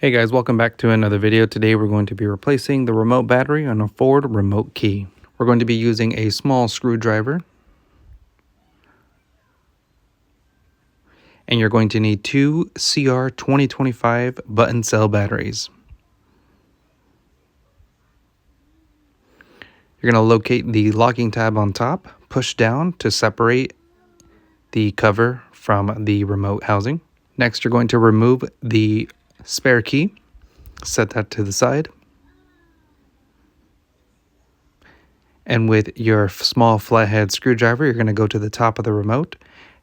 Hey guys, welcome back to another video. Today we're going to be replacing the remote battery on a Ford remote key. We're going to be using a small screwdriver, and you're going to need two CR 2025 button cell batteries. You're going to locate the locking tab on top, push down to separate the cover from the remote housing. Next, you're going to remove the spare key, set that to the side. And with your small flathead screwdriver, you're going to go to the top of the remote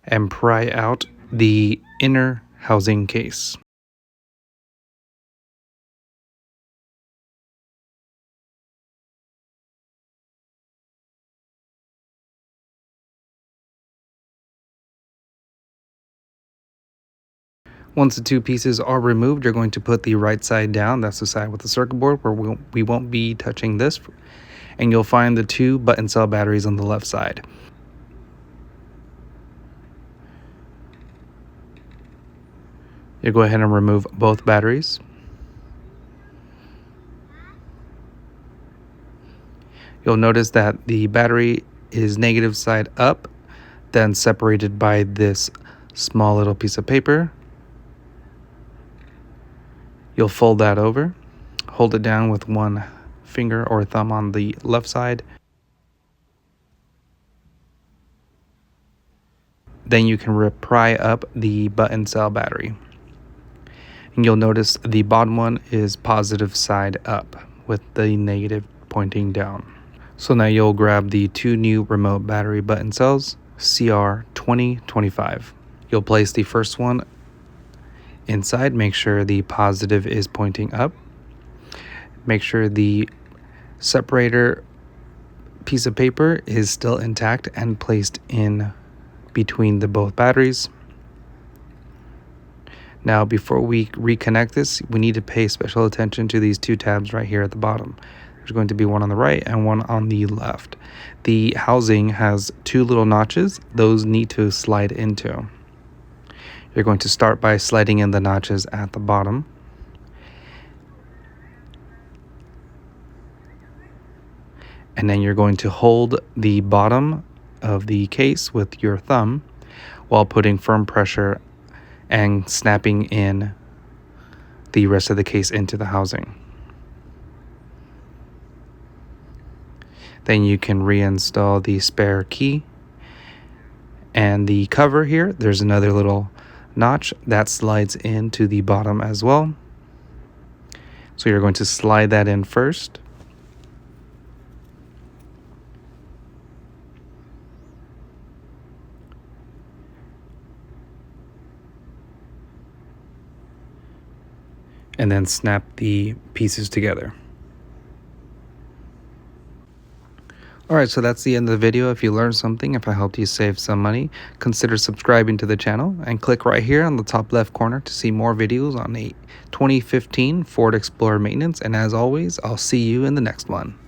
and pry out the inner housing case. Once the two pieces are removed, you're going to put the right side down. That's the side with the circuit board where we won't be touching this. And you'll find the two button cell batteries on the left side. You go ahead and remove both batteries. You'll notice that the battery is negative side up, then separated by this small little piece of paper. You'll fold that over, hold it down with one finger or thumb on the left side. Then you can pry up the button cell battery. And you'll notice the bottom one is positive side up with the negative pointing down. So now you'll grab the two new remote battery button cells, CR 2025. You'll place the first one inside, make sure the positive is pointing up. Make sure the separator piece of paper is still intact and placed in between the both batteries. Now, before we reconnect this, we need to pay special attention to these two tabs right here at the bottom. There's going to be one on the right and one on the left. The housing has two little notches. Those need to slide into. You're going to start by sliding in the notches at the bottom. And then you're going to hold the bottom of the case with your thumb while putting firm pressure and snapping in the rest of the case into the housing. Then you can reinstall the spare key. And the cover here, there's another little notch that slides into the bottom as well. So you're going to slide that in first. And then snap the pieces together. Alright, so that's the end of the video. If you learned something, if I helped you save some money, consider subscribing to the channel and click right here on the top left corner to see more videos on a 2015 Ford Explorer maintenance. And as always, I'll see you in the next one.